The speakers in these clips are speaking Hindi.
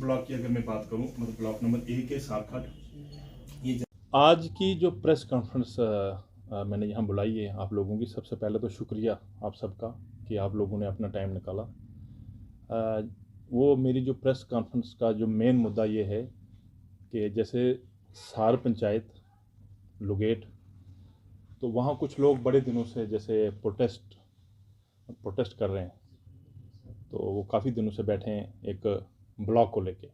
ब्लॉक की अगर मैं बात करूं, मतलब ब्लॉक नंबर 1 है सारखट। ये आज की जो प्रेस कॉन्फ्रेंस मैंने यहाँ बुलाई है आप लोगों की, सबसे पहले तो शुक्रिया आप सबका कि आप लोगों ने अपना टाइम निकाला। वो मेरी जो प्रेस कॉन्फ्रेंस का जो मेन मुद्दा ये है कि जैसे सार पंचायत लुगेट, तो वहाँ कुछ लोग बड़े दिनों से जैसे प्रोटेस्ट कर रहे हैं। तो वो काफ़ी दिनों से बैठे हैं एक ब्लॉक को लेके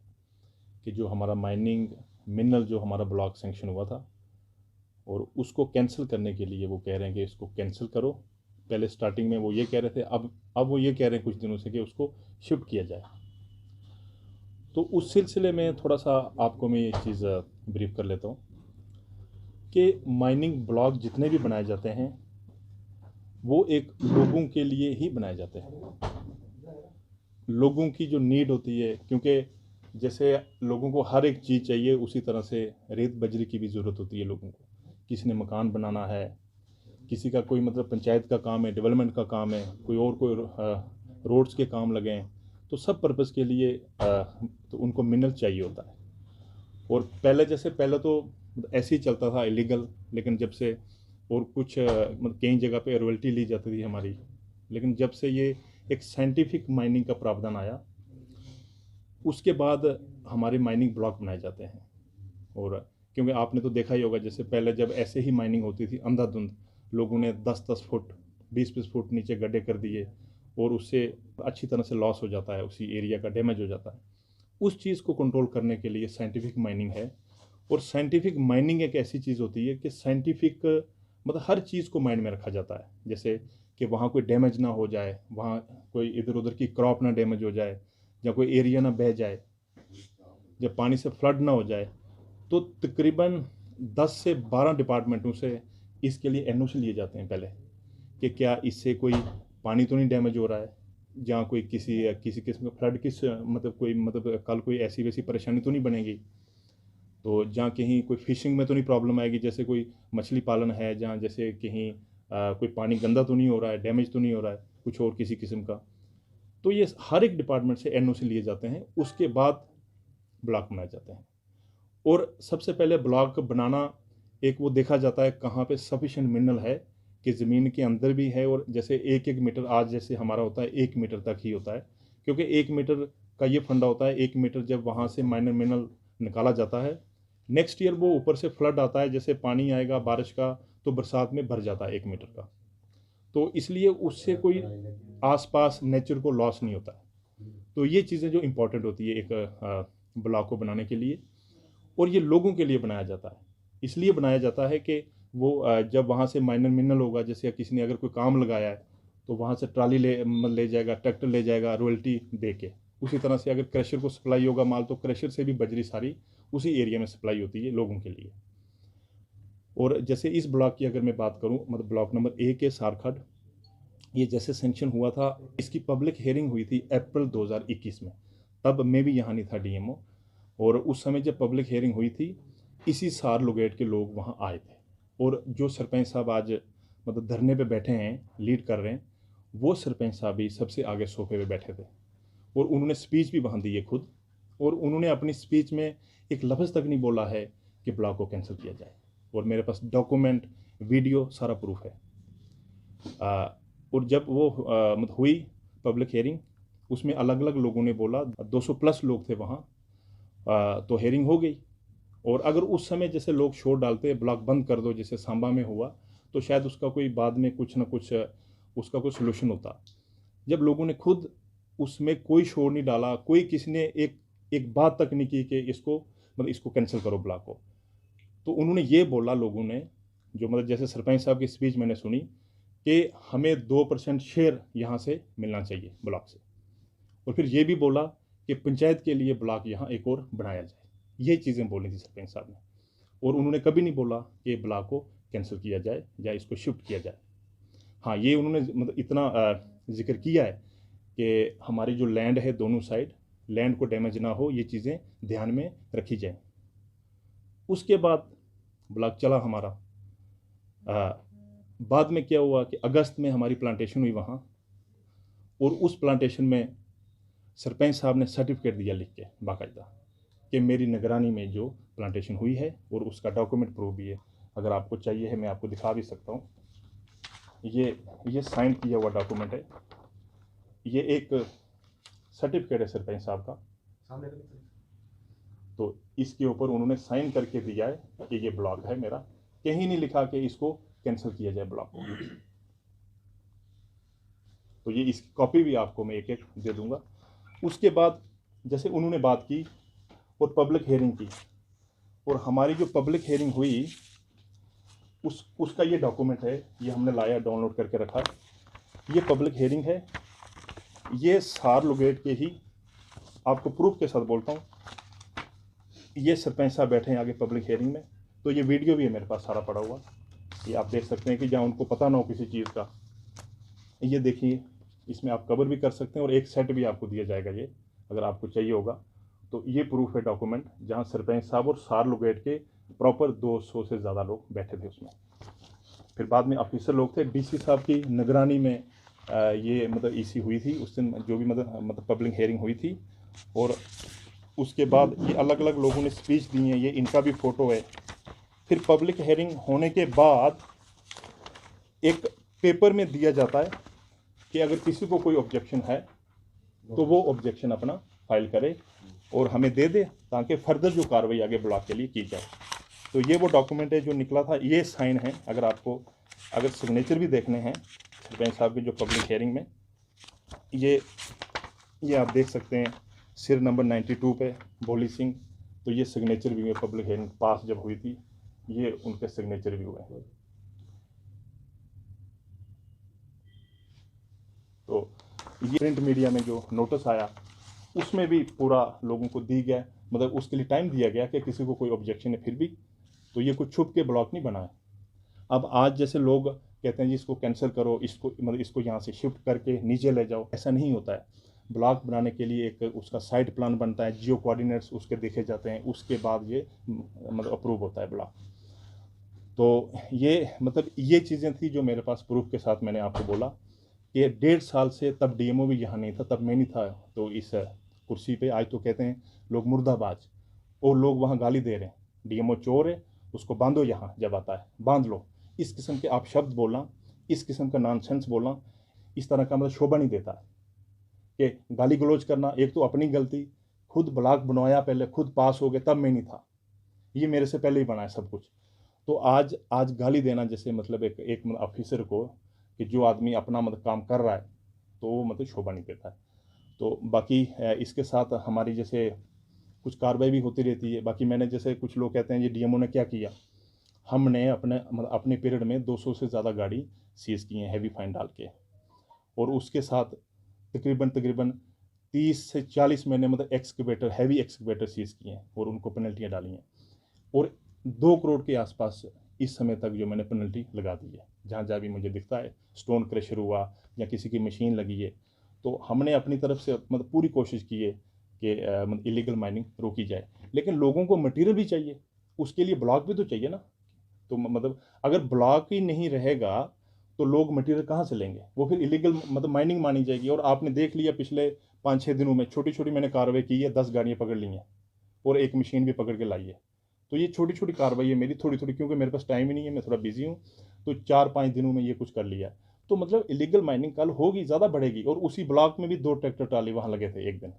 कि जो हमारा माइनिंग मिनरल जो हमारा ब्लॉक सेंक्शन हुआ था और उसको कैंसिल करने के लिए वो कह रहे हैं कि इसको कैंसिल करो। पहले स्टार्टिंग में वो ये कह रहे थे, अब वो ये कह रहे हैं कुछ दिनों से कि उसको शिफ्ट किया जाए। तो उस सिलसिले में थोड़ा सा आपको मैं ये चीज़ ब्रीफ कर लेता हूँ कि माइनिंग ब्लॉक जितने भी बनाए जाते हैं वो एक लोगों के लिए ही बनाए जाते हैं। लोगों की जो नीड होती है, क्योंकि जैसे लोगों को हर एक चीज़ चाहिए, उसी तरह से रेत बजरी की भी ज़रूरत होती है लोगों को। किसी ने मकान बनाना है, किसी का कोई मतलब पंचायत का काम है, डेवलपमेंट का काम है, कोई रोड्स के काम लगे हैं, तो सब पर्पज़ के लिए तो उनको मिनरल चाहिए होता है। और पहले तो ऐसे ही चलता था इलीगल, लेकिन जब से और कुछ मतलब कई जगह पे रॉयल्टी ली जाती थी हमारी, लेकिन जब से ये एक साइंटिफिक माइनिंग का प्रावधान आया उसके बाद हमारे माइनिंग ब्लॉक बनाए जाते हैं। और क्योंकि आपने तो देखा ही होगा, जैसे पहले जब ऐसे ही माइनिंग होती थी अंधाधुंध, लोगों ने 10-10 फुट 20-20 फुट नीचे गड्ढे कर दिए और उससे अच्छी तरह से लॉस हो जाता है, उसी एरिया का डैमेज हो जाता है। उस चीज़ को कंट्रोल करने के लिए साइंटिफिक माइनिंग है। और साइंटिफिक माइनिंग एक ऐसी चीज़ होती है कि साइंटिफिक मतलब हर चीज़ को माइंड में रखा जाता है, जैसे कि वहाँ कोई डैमेज ना हो जाए, वहाँ कोई इधर उधर की क्रॉप ना डैमेज हो जाए, या कोई एरिया ना बह जाए, जब पानी से फ्लड ना हो जाए। तो तकरीबन 10 से 12 डिपार्टमेंटों से इसके लिए एनओसी लिए जाते हैं पहले, कि क्या इससे कोई पानी तो नहीं डैमेज हो रहा है, जहाँ कोई किसी किस्म का फ्लड मतलब कोई मतलब कल कोई ऐसी वैसी परेशानी तो नहीं बनेगी, तो जहाँ कहीं कोई फिशिंग में तो नहीं प्रॉब्लम आएगी, जैसे कोई मछली पालन है जहाँ जैसे कहीं कोई पानी गंदा तो नहीं हो रहा है, डैमेज तो नहीं हो रहा है कुछ और किसी किस्म का। तो ये हर एक डिपार्टमेंट से एनओसी लिए जाते हैं, उसके बाद ब्लॉक बनाए जाते हैं। और सबसे पहले ब्लॉक बनाना एक वो देखा जाता है कहाँ पे सफिशिएंट मिनरल है, कि ज़मीन के अंदर भी है, और जैसे 1-1 मीटर आज जैसे हमारा होता है 1 मीटर तक ही होता है, क्योंकि 1 मीटर का ये फंडा होता है। 1 मीटर जब वहाँ से माइनर मिनरल निकाला जाता है, नेक्स्ट ईयर वो ऊपर से फ्लड आता है, जैसे पानी आएगा बारिश का तो बरसात में भर जाता है 1 मीटर का, तो इसलिए उससे कोई आसपास नेचर को लॉस नहीं होता है। तो ये चीज़ें जो इम्पोर्टेंट होती है एक ब्लॉक को बनाने के लिए। और ये लोगों के लिए बनाया जाता है, इसलिए बनाया जाता है कि वो जब वहाँ से माइनर मिनरल होगा, जैसे किसी ने अगर कोई काम लगाया है तो वहाँ से ट्राली ले जाएगा, ट्रैक्टर ले जाएगा रॉयल्टी दे के। उसी तरह से अगर क्रशर को सप्लाई होगा माल, तो क्रशर से भी बजरी सारी उसी एरिया में सप्लाई होती है लोगों के लिए। और जैसे इस ब्लॉक की अगर मैं बात करूँ, मतलब ब्लॉक नंबर 1 है सारखड, ये जैसे सेंक्शन हुआ था, इसकी पब्लिक हियरिंग हुई थी अप्रैल 2021 में। तब मैं भी यहाँ नहीं था डीएमओ, और उस समय जब पब्लिक हियरिंग हुई थी, इसी सार लोगेट के लोग वहाँ आए थे। और जो सरपंच साहब आज मतलब धरने पे बैठे हैं, लीड कर रहे हैं, वो सरपंच साहब भी सबसे आगे सोफे पे बैठे थे, और उन्होंने स्पीच भी वहाँ दी है खुद। और उन्होंने अपनी स्पीच में एक लफ्ज़ तक नहीं बोला है कि ब्लॉक को कैंसिल किया जाए, और मेरे पास डॉक्यूमेंट वीडियो सारा प्रूफ है। और जब वो मतलब हुई पब्लिक हियरिंग, उसमें अलग अलग लोगों ने बोला, 200 प्लस लोग थे वहाँ। तो हियरिंग हो गई, और अगर उस समय जैसे लोग शोर डालते ब्लॉक बंद कर दो जैसे सांबा में हुआ, तो शायद उसका कोई बाद में कुछ ना कुछ उसका कोई सोल्यूशन होता। जब लोगों ने खुद उसमें कोई शोर नहीं डाला, कोई किसी ने एक एक बात तक नहीं की कि इसको मतलब इसको कैंसिल करो ब्लॉक को, तो उन्होंने ये बोला लोगों ने, जो मतलब जैसे सरपंच साहब की स्पीच मैंने सुनी, कि हमें 2% शेयर यहाँ से मिलना चाहिए ब्लॉक से। और फिर ये भी बोला कि पंचायत के लिए ब्लॉक यहाँ एक और बनाया जाए। ये चीज़ें बोली थी सरपंच साहब ने, और उन्होंने कभी नहीं बोला कि ब्लॉक को कैंसिल किया जाए या इसको शिफ्ट किया जाए। हाँ, ये उन्होंने मतलब इतना जिक्र किया है कि हमारी जो लैंड है दोनों साइड, लैंड को डैमेज ना हो, ये चीज़ें ध्यान में रखी जाए। उसके बाद ब्लॉक चला हमारा। बाद में क्या हुआ कि अगस्त में हमारी प्लांटेशन हुई वहाँ, और उस प्लांटेशन में सरपंच साहब ने सर्टिफिकेट दिया लिख के बाकायदा कि मेरी निगरानी में जो प्लांटेशन हुई है, और उसका डॉक्यूमेंट प्रूफ भी है। अगर आपको चाहिए है मैं आपको दिखा भी सकता हूँ। ये साइन किया हुआ डॉक्यूमेंट है, ये एक सर्टिफिकेट है सरपंच साहब का। तो इसके ऊपर उन्होंने साइन करके दिया है कि ये ब्लॉक है मेरा, कहीं नहीं लिखा कि इसको कैंसिल किया जाए ब्लॉक को। तो ये इसकी कॉपी भी आपको मैं एक एक दे दूंगा। उसके बाद जैसे उन्होंने बात की और पब्लिक हियरिंग की, और हमारी जो पब्लिक हियरिंग हुई उसका ये डॉक्यूमेंट है, ये हमने लाया डाउनलोड करके रखा। ये पब्लिक हियरिंग है, ये सार लोगेट के ही, आपको प्रूफ के साथ बोलता हूँ। ये सरपंच साहब बैठे हैं आगे पब्लिक हियरिंग में, तो ये वीडियो भी है मेरे पास सारा पड़ा हुआ, ये आप देख सकते हैं कि जहाँ उनको पता ना हो किसी चीज़ का। ये देखिए, इसमें आप कवर भी कर सकते हैं और एक सेट भी आपको दिया जाएगा ये, अगर आपको चाहिए होगा। तो ये प्रूफ है डॉक्यूमेंट, जहाँ सरपंच साहब और सार लोगेट के प्रॉपर 200 से ज़्यादा लोग बैठे थे उसमें। फिर बाद में ऑफिसर लोग थे, डीसी साहब की निगरानी में ये मतलब ईसी हुई थी उस दिन, जो भी मतलब पब्लिक हियरिंग हुई थी। और उसके बाद ये अलग अलग लोगों ने स्पीच दी है, ये इनका भी फ़ोटो है। फिर पब्लिक हियरिंग होने के बाद एक पेपर में दिया जाता है कि अगर किसी को कोई ऑब्जेक्शन है तो वो ऑब्जेक्शन अपना फाइल करे और हमें दे दे, ताकि फर्दर जो कार्रवाई आगे ब्लॉक के लिए की जाए। तो ये वो डॉक्यूमेंट है जो निकला था, ये साइन है। अगर सिग्नेचर भी देखने हैं सरपंच साहब की जो पब्लिक हियरिंग में, ये आप देख सकते हैं, सिर नंबर 92 पे भोली सिंह। तो ये सिग्नेचर भी हुए पब्लिक हियरिंग पास जब हुई थी, ये उनके सिग्नेचर भी हुए हैं। तो ये प्रिंट मीडिया में जो नोटिस आया उसमें भी पूरा लोगों को दी गया, मतलब उसके लिए टाइम दिया गया कि किसी को कोई ऑब्जेक्शन है फिर भी, तो ये कुछ छुप के ब्लॉक नहीं बना है। अब आज जैसे लोग कहते हैं जी इसको कैंसिल करो, इसको यहाँ से शिफ्ट करके नीचे ले जाओ, ऐसा नहीं होता है। ब्लॉक बनाने के लिए एक उसका साइट प्लान बनता है, जियो कोऑर्डिनेट्स उसके देखे जाते हैं, उसके बाद ये मतलब अप्रूव होता है ब्लॉक। तो ये चीज़ें थी जो मेरे पास प्रूफ के साथ मैंने आपको बोला कि 1.5 साल से, तब डीएमओ भी यहाँ नहीं था, तब मैं नहीं था तो इस कुर्सी पे। आज तो कहते हैं लोग मुर्दाबाज, और लोग वहाँ गाली दे रहे हैं, डीएमओ चोर है, उसको बांधो यहाँ, जब आता है बांध लो। इस किस्म के आप शब्द बोलना, इस किस्म का नॉनसेंस बोलना, इस तरह का मतलब शोभा नहीं देता है कि गाली गलौज करना। एक तो अपनी गलती, खुद ब्लॉक बनवाया पहले, खुद पास हो गए, तब मैं नहीं था, ये मेरे से पहले ही बनाया सब कुछ। तो आज गाली देना जैसे मतलब एक ऑफिसर को, कि जो आदमी अपना मतलब काम कर रहा है, तो वो मतलब शोभा नहीं देता है। तो बाकी इसके साथ हमारी जैसे कुछ कार्रवाई भी होती रहती है। बाकी मैंने जैसे, कुछ लोग कहते हैं ये डीएमओ ने क्या किया, हमने अपने पीरियड में 200 से ज़्यादा गाड़ी सीज की हैं हैवी फाइन डाल के, और उसके साथ तकरीबन 30 से 40 महीने मतलब हैवी एक्सकवेटर सीज किए हैं और उनको पेनल्टियाँ डाली हैं। और 2 करोड़ के आसपास इस समय तक जो मैंने पेनल्टी लगा दी है, जहाँ जहाँ भी मुझे दिखता है स्टोन क्रशर हुआ या किसी की मशीन लगी है, तो हमने अपनी तरफ से मतलब पूरी कोशिश की है कि मतलब इलीगल माइनिंग रोकी जाए। लेकिन लोगों को मटेरियल भी चाहिए, उसके लिए ब्लॉक भी तो चाहिए ना। तो मतलब अगर ब्लॉक ही नहीं रहेगा तो लोग मटेरियल कहाँ से लेंगे, वो फिर इलीगल मतलब माइनिंग मानी जाएगी। और आपने देख लिया पिछले 5-6 दिनों में छोटी छोटी मैंने कार्रवाई की है, 10 गाड़ियाँ पकड़ ली हैं और एक मशीन भी पकड़ के लाई है। तो ये छोटी छोटी कार्रवाई है मेरी, थोड़ी थोड़ी, क्योंकि मेरे पास टाइम ही नहीं है, मैं थोड़ा बिजी हूँ। तो 4-5 दिनों में ये कुछ कर लिया। तो मतलब इलीगल माइनिंग कल होगी, ज़्यादा बढ़ेगी। और उसी ब्लॉक में भी 2 ट्रैक्टर ट्राली वहाँ लगे थे एक दिन।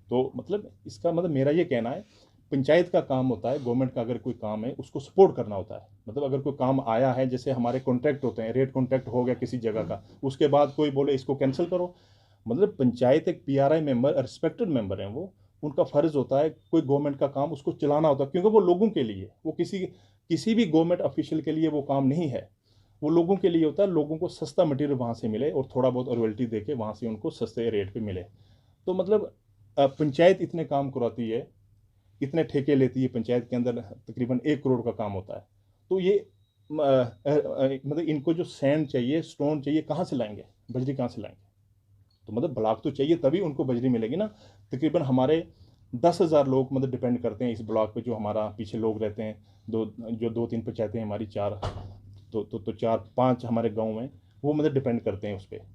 तो मतलब इसका मतलब मेरा ये कहना है, पंचायत का काम होता है, गवर्नमेंट का अगर कोई काम है उसको सपोर्ट करना होता है। मतलब अगर कोई काम आया है, जैसे हमारे कॉन्ट्रैक्ट होते हैं, रेट कॉन्ट्रैक्ट हो गया किसी जगह का, उसके बाद कोई बोले इसको कैंसिल करो, मतलब पंचायत एक पीआरआई मेंबर, रिस्पेक्टेड मेंबर हैं वो, उनका फ़र्ज़ होता है कोई गवर्नमेंट का काम उसको चलाना होता है, क्योंकि वो लोगों के लिए, वो किसी भी गवर्नमेंट ऑफिशियल के लिए वो काम नहीं है, वो लोगों के लिए होता है। लोगों को सस्ता मटेरियल वहाँ से मिले और थोड़ा बहुत रॉयल्टी दे के वहाँ से उनको सस्ते रेट पे मिले। तो मतलब पंचायत इतने काम कराती है, इतने ठेके लेती है पंचायत के अंदर, तकरीबन 1 करोड़ का काम होता है। तो ये मतलब इनको जो सैंड चाहिए, स्टोन चाहिए, कहाँ से लाएंगे, बजरी कहाँ से लाएंगे? तो मतलब ब्लॉक तो चाहिए, तभी उनको बजरी मिलेगी ना। तकरीबन हमारे 10,000 लोग मतलब डिपेंड करते हैं इस ब्लॉक पे, जो हमारा पीछे लोग रहते हैं। 2-3 पंचायतें हमारी, 4 तो 4-5 हमारे गांव में, वो मतलब डिपेंड करते हैं उस पर।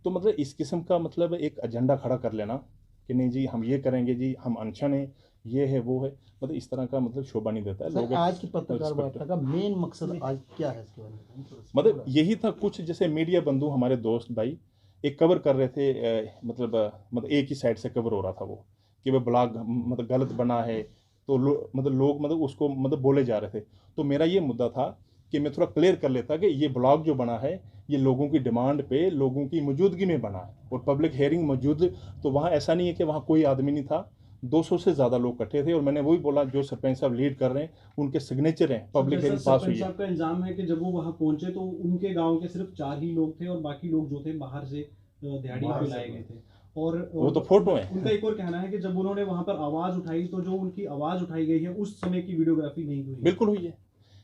तो मतलब इस किस्म का मतलब एक एजेंडा खड़ा कर लेना कि नहीं जी हम ये करेंगे जी, हम अनशन हैं, ये है वो है, मतलब इस तरह का मतलब शोभा नहीं देता है। सर, लोग आज की पत्रकार वार्ता का मेन मकसद आज क्या है, इसके बारे में बताएं थोड़ा सा। मतलब यही था, कुछ जैसे मीडिया बंधु हमारे दोस्त भाई एक कवर कर रहे थे, मतलब एक ही साइड से कवर हो रहा था वो, कि वो ब्लॉग मतलब गलत बना है, तो मतलब लोग मतलब उसको मतलब बोले जा रहे थे। तो मेरा ये मुद्दा था कि मैं थोड़ा क्लियर कर लेता कि ये ब्लॉग जो बना है ये लोगों की डिमांड पे, लोगों की मौजूदगी में बना है, और पब्लिक हेयरिंग मौजूद, तो वहाँ ऐसा नहीं है कि वहाँ कोई आदमी नहीं था, 200 से ज़्यादा लोग इकट्ठे थे। और मैंने वही बोला, जो सरपंच साहब लीड कर रहे हैं उनके सिग्नेचर हैं, पब्लिक हेयरिंग पास हुई है। साहब का इल्जाम है कि जब वो वहां पहुंचे तो उनके गांव के सिर्फ 4 ही लोग थे और बाकी लोग जो थे बाहर से दिहाड़ियों पे लाए गए थे। और वो तो फोटो है। उनका एक और कहना है कि जब उन्होंने वहां पर आवाज उठाई तो जो उनकी आवाज उठाई गई है उस समय की वीडियोग्राफी नहीं हुई। बिल्कुल हुई है।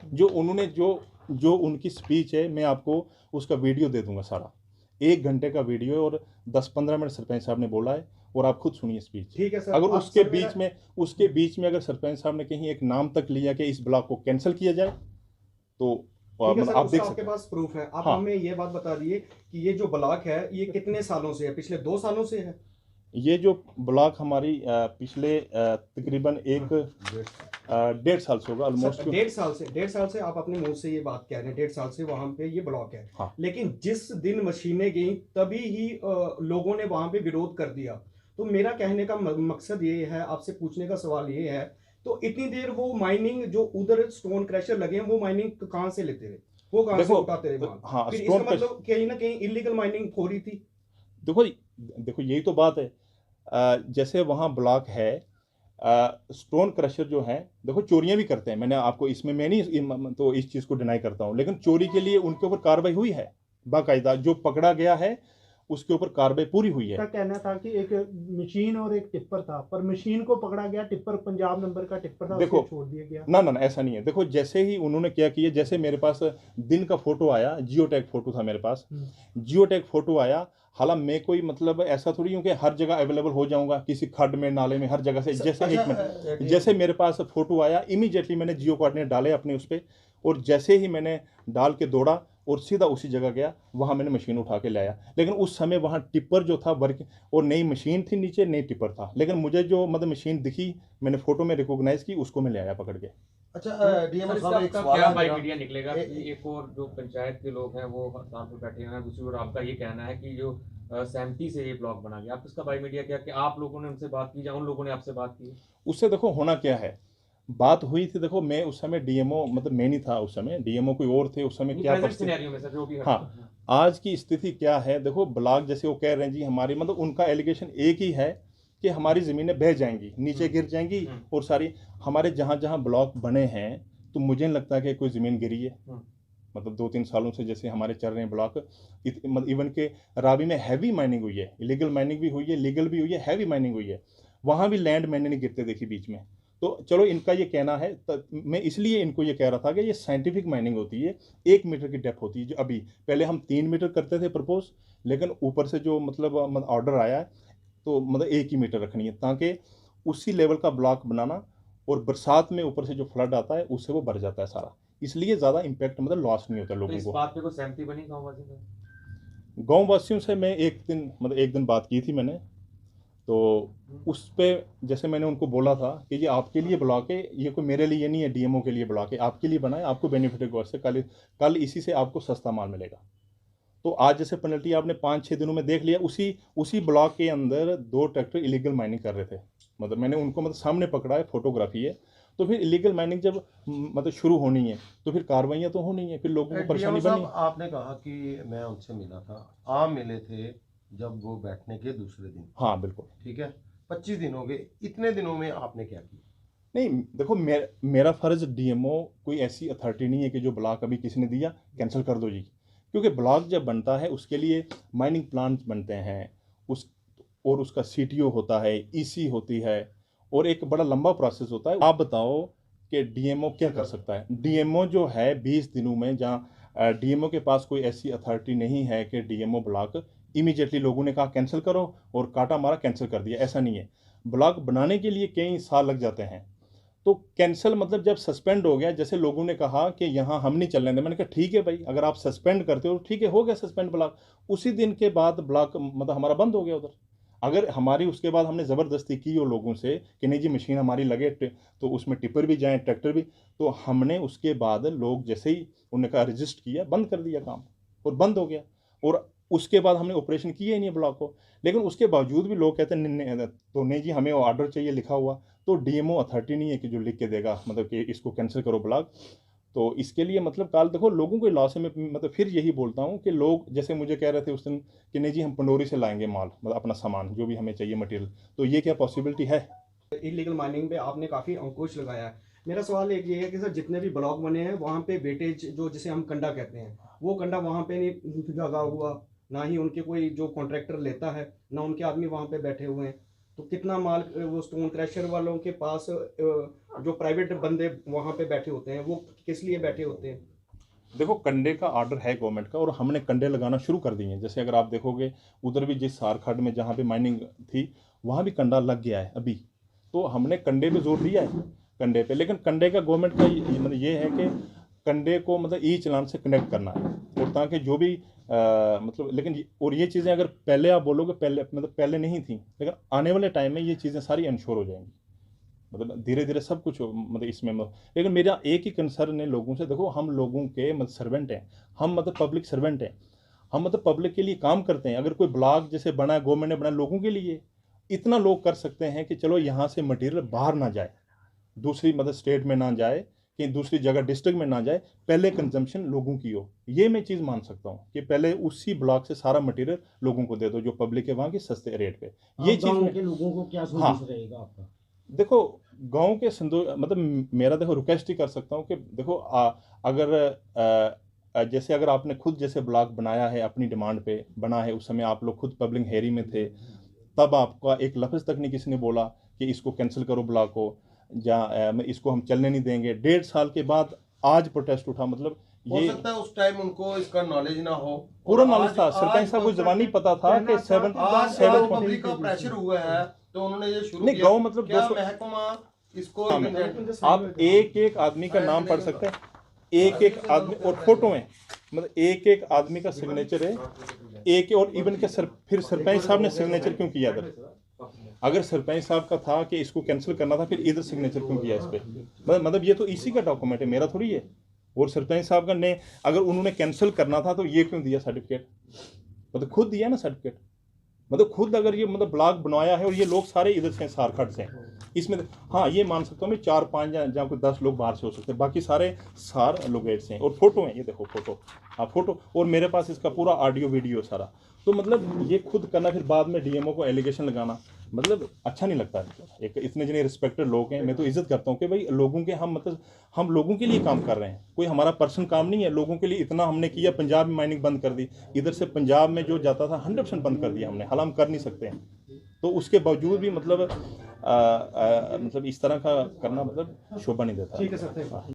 जो उन्होंने जो उनकी स्पीच है, मैं आपको उसका वीडियो दे दूंगा सारा, 1 घंटे का वीडियो, और 10-15 मिनट सरपंच साहब ने बोला है, और आप खुद सुनिए स्पीच। ठीक है सर। अगर आप उसके सर बीच में अगर सरपंच साहब ने कहीं एक नाम तक लिया कि इस ब्लॉक को कैंसिल किया जाए, तो ठीक है सर, आप देख उसका सकते आपके हैं। पास प्रूफ है। आप हाँ। हमें ये बात बता दिए कि ये जो ब्लॉक है ये कितने सालों से है? पिछले 2 सालों से है? ये जो ब्लॉक हमारी पिछले तकरीबन 1.5 साल से होगा ऑलमोस्ट। 1.5 साल से आप अपने मुंह से ये बात कह रहे हैं, 1.5 साल से वहां पे ये ब्लॉक है। हाँ। लेकिन जिस दिन मशीनें गई तभी ही लोगों ने वहां पे विरोध कर दिया। तो मेरा कहने का मकसद ये है, आपसे पूछने का सवाल ये है, तो इतनी देर वो माइनिंग जो उधर स्टोन क्रशर लगे हैं वो माइनिंग कहाँ से लेते रहे, वो कहाँ से उठाते रहे माल? हाँ, फिर स्टोन इसका मतलब कहीं ना कहीं इलीगल माइनिंग हो रही थी। देखो यही तो बात है। जैसे वहाँ ब्लॉक है, स्टोन क्रशर जो है, देखो चोरियां भी करते हैं, मैंने आपको इसमें मैं नहीं तो इस चीज़ को डिनाई करता हूँ, लेकिन चोरी के लिए उनके ऊपर कार्रवाई हुई है बाकायदा, जो पकड़ा गया है उसके ऊपर कार्रवाई पूरी हुई है। का कहना था कि एक मशीन और एक टिप्पर था, पर मशीन को पकड़ा गया, टिप्पर पंजाब नंबर का टिप्पर था, देखो, उसे छोड़ दिया गया। ना ना ना ऐसा नहीं है। देखो जैसे ही उन्होंने क्या किया, जैसे मेरे पास दिन का फोटो आया, जियो टैग फोटो था मेरे पास, जियो टैग फोटो आया, हालांकि मैं कोई मतलब ऐसा थोड़ी हूँ कि हर जगह अवेलेबल हो जाऊंगा, किसी खड्ड में नाले में हर जगह से। जैसे एक मिनट, जैसे मेरे पास फोटो आया इमीडिएटली मैंने जियो कोऑर्डिनेट डाले अपने उस पर, और जैसे ही मैंने डाल के दौड़ा और सीधा उसी जगह गया, वहाँ मैंने मशीन उठा के लाया। लेकिन उस समय वहाँ टिप्पर जो था वर्क, और नई मशीन थी नीचे, नई टिप्पर था, लेकिन मुझे जो मतलब मशीन दिखी मैंने फोटो में रिकॉग्नाइज की, उसको मैं ले आया पकड़ के। अच्छा डीएम साहब, एक सवाल क्या है बाई मेरा। मीडिया निकलेगा कि एक और जो पंचायत के लोग हैं वो हड़ताल पर बैठे हुए हैं, दूसरी ओर आपका ये कहना है कि जो सहमति से ये ब्लॉक बना गया, आप इसका बाई मीडिया क्या कि आप लोगों ने उनसे बात की या उन लोगों ने आपसे बात की? उससे देखो होना क्या है, बात हुई थी, देखो मैं उस समय डीएमओ मतलब मैं नहीं था उस समय, डीएमओ कोई और थे उस समय। क्या सिनेरियो में सर जो भी हाँ, आज की स्थिति क्या है, देखो ब्लॉक जैसे वो कह रहे हैं जी हमारी, मतलब उनका एलिगेशन एक ही है कि हमारी ज़मीनें बह जाएंगी, नीचे गिर जाएंगी, और सारी हमारे जहाँ जहाँ ब्लॉक बने हैं, तो मुझे नहीं लगता कि कोई ज़मीन गिरी है। मतलब 2-3 सालों से जैसे हमारे चल रहे हैं ब्लॉक, मतलब इवन के रावी में हैवी माइनिंग हुई है, इलीगल माइनिंग भी हुई है, लीगल भी हुई है, हैवी माइनिंग हुई है, वहाँ भी लैंड मैंने नहीं गिरते देखी बीच में। तो चलो इनका ये कहना है, मैं इसलिए इनको ये कह रहा था कि ये साइंटिफिक माइनिंग होती है, 1 मीटर की डेप्थ होती है। जो अभी पहले हम 3 मीटर करते थे प्रपोज, लेकिन ऊपर से जो मतलब ऑर्डर आया है तो मतलब 1 ही मीटर रखनी है, ताकि उसी लेवल का ब्लॉक बनाना, और बरसात में ऊपर से जो फ्लड आता है उससे वो भर जाता है सारा, इसलिए ज़्यादा इम्पैक्ट मतलब लॉस नहीं होता तो लोगों इस को। बात पे कोई सहमति बनी गाँव वासियों से मैं एक दिन बात की थी मैंने, तो उस पर जैसे मैंने उनको बोला था कि ये आपके लिए ब्लॉक है, ये कोई मेरे लिए नहीं है, डीएमओ के लिए ब्लॉक है, आपके लिए बना है, आपको बेनिफिट है गौर से, कल इसी से आपको सस्ता माल मिलेगा। तो आज जैसे पेनल्टी आपने 5-6 दिनों में देख लिया, उसी ब्लॉक के अंदर 2 ट्रैक्टर इलीगल माइनिंग कर रहे थे, मतलब मैंने उनको मतलब सामने पकड़ा है, फोटोग्राफी है। तो फिर इलीगल माइनिंग जब मतलब शुरू होनी है तो फिर कार्रवाइयाँ तो होनी है, फिर लोगों को परेशानी डीएम बनी। साहब, आपने कहा कि मैं उनसे मिला था, आप मिले थे जब वो बैठने के दूसरे दिन। हाँ बिल्कुल। ठीक है, 25 दिन हो गए, इतने दिनों में आपने क्या किया? नहीं देखो, मेरा फ़र्ज़ डीएमओ कोई ऐसी अथॉरिटी नहीं है कि जो ब्लॉक अभी किसी ने दिया कैंसिल कर दो जी, क्योंकि ब्लॉक जब बनता है उसके लिए माइनिंग प्लान बनते हैं, और उसका सीटीओ होता है, ईसी होती है, और एक बड़ा लंबा प्रोसेस होता है। आप बताओ कि डीएमओ क्या कर सकता है? डीएमओ जो है 20 दिनों में, जहाँ डीएमओ के पास कोई ऐसी अथॉरिटी नहीं है कि डीएमओ ब्लॉक इमीडिएटली लोगों ने कहा कैंसिल करो और काटा मारा कैंसिल कर दिया, ऐसा नहीं है। ब्लॉक बनाने के लिए कई साल लग जाते हैं। तो कैंसिल मतलब जब सस्पेंड हो गया, जैसे लोगों ने कहा कि यहाँ हम नहीं चलने दें, मैंने कहा ठीक है भाई, अगर आप सस्पेंड करते हो ठीक है, हो गया सस्पेंड ब्लॉक, उसी दिन के बाद ब्लॉक मतलब हमारा बंद हो गया उधर। अगर हमारी उसके बाद हमने ज़बरदस्ती की वो लोगों से कि नहीं जी मशीन हमारी लगे तो उसमें टिपर भी जाएँ, ट्रैक्टर भी, तो हमने उसके बाद लोग जैसे ही उन्होंने कहा रजिस्ट किया, बंद कर दिया काम और बंद हो गया। और उसके बाद हमने ऑपरेशन किया ही नहीं ब्लॉक को। लेकिन उसके बावजूद भी लोग कहते हैं तो नहीं जी हमें ऑर्डर चाहिए लिखा हुआ, तो डीएमओ अथॉरिटी नहीं है कि जो लिख के देगा मतलब कि इसको कैंसिल करो ब्लॉक। तो इसके लिए मतलब काल देखो लोगों को लॉस है। मैं मतलब फिर यही बोलता हूँ कि लोग जैसे मुझे कह रहे थे उस दिन कि नहीं जी हम पंडोरी से लाएंगे माल, मतलब अपना सामान जो भी हमें चाहिए मटेरियल, तो ये क्या पॉसिबिलिटी है? इलीगल माइनिंग पे आपने काफ़ी अंकुश लगाया है। मेरा सवाल एक ये है कि सर जितने भी ब्लॉक बने हैं वहाँ पे वेटेज जो जिसे हम कंडा कहते हैं वो कंडा वहाँ पे नहीं लगा हुआ, ना ही उनके कोई जो कॉन्ट्रैक्टर लेता है, ना उनके आदमी वहाँ पे बैठे हुए हैं। तो कितना माल वो स्टोन क्रैशर वालों के पास जो प्राइवेट बंदे वहाँ पे बैठे होते हैं वो किस लिए बैठे होते हैं? देखो कंडे का ऑर्डर है गवर्नमेंट का और हमने कंडे लगाना शुरू कर दिए हैं। जैसे अगर आप देखोगे उधर भी जिस सारखंड में जहाँ पे माइनिंग थी वहाँ भी कंडा लग गया है अभी, तो हमने कंडे पे जोर दिया है कंडे पे। लेकिन कंडे का गवर्नमेंट का मतलब ये है कि कंडे को मतलब ई चलान से कनेक्ट करना है, और ताकि जो भी मतलब लेकिन और ये चीज़ें अगर पहले आप बोलोगे पहले मतलब पहले नहीं थी, लेकिन आने वाले टाइम में ये चीज़ें सारी इंश्योर हो जाएंगी, मतलब धीरे धीरे सब कुछ मतलब इसमें लेकिन मेरा एक ही कंसर्न है लोगों से। देखो हम लोगों के मतलब सर्वेंट हैं, हम मतलब पब्लिक सर्वेंट हैं, हम मतलब पब्लिक के लिए काम करते हैं। अगर कोई ब्लॉक जैसे बना है गवर्नमेंट ने बनाया लोगों के लिए, इतना लोग कर सकते हैं कि चलो यहाँ से मटेरियल बाहर ना जाए, दूसरी मतलब स्टेट में ना जाए, कि दूसरी जगह डिस्ट्रिक्ट में ना जाए, पहले कंजम्पशन लोगों की हो। ये मैं चीज़ मान सकता हूँ कि पहले उसी ब्लॉक से सारा मटेरियल लोगों को दे दो जो पब्लिक है वहाँ की सस्ते रेट पे। ये चीज़ के लोगों को क्या हाँ रहेगा आपका? देखो गांव के मतलब मेरा देखो रिक्वेस्ट ही कर सकता हूँ कि देखो अगर जैसे अगर आपने खुद जैसे ब्लॉक बनाया है अपनी डिमांड पे बना है, उस समय आप लोग खुद पब्लिक हेयरिंग में थे, तब आपका एक लफ्ज़ तक नहीं किसी ने बोला कि इसको कैंसिल करो ब्लॉक को, या इसको हम चलने नहीं देंगे। 1.5 साल के बाद आज प्रोटेस्ट उठा, मतलब हो ये सकता है उस टाइम उनको इसका नॉलेज ना हो, पूरा नॉलेज था। सरपंच साहब को जबानी पता था कि आज पब्लिक का प्रेशर हुआ है तो उन्होंने ये शुरू नहीं किया। गाँव मतलब क्या 200 महकमा इसको आप एक एक आदमी का नाम पढ़ सकते हैं, एक एक आदमी और फोटो है, मतलब एक एक आदमी का सिग्नेचर है एक, और इवन के फिर सरपंच साहब ने सिग्नेचर क्यों किया इधर? अगर सरपंच साहब का था कि इसको कैंसिल करना था, फिर इधर सिग्नेचर क्यों किया इस पे? मतलब ये तो इसी का डॉक्यूमेंट है, मेरा थोड़ी है। और सरपंच साहब का ने अगर उन्होंने कैंसिल करना था तो ये क्यों दिया सर्टिफिकेट? मतलब खुद दिया ना सर्टिफिकेट, मतलब खुद अगर ये मतलब ब्लॉक बनवाया है और ये लोग सारे इधर से सारखंड से हैं इसमें, हाँ ये मान सकता हूँ मैं 4-5 या कोई 10 लोग बाहर से हो सकते हैं, बाकी सारे सार लोगेट से हैं। और फोटो हैं, ये देखो फोटो, हाँ फोटो, और मेरे पास इसका पूरा ऑडियो वीडियो सारा। तो मतलब ये खुद करना फिर बाद में डीएमओ को एलिगेशन लगाना मतलब अच्छा नहीं लगता है। एक इतने जितने रिस्पेक्टेड लोग हैं, मैं तो इज्जत करता हूँ कि भाई लोगों के हम मतलब हम लोगों के लिए काम कर रहे हैं, कोई हमारा पर्सनल काम नहीं है। लोगों के लिए इतना हमने किया, पंजाब में माइनिंग बंद कर दी, इधर से पंजाब में जो जाता था 100% बंद कर दिया हमने, हालांकि हम कर नहीं सकते हैं। तो उसके बावजूद भी मतलब मतलब इस तरह का करना मतलब शोभा नहीं देता। ठीक है सर, थैंक यू।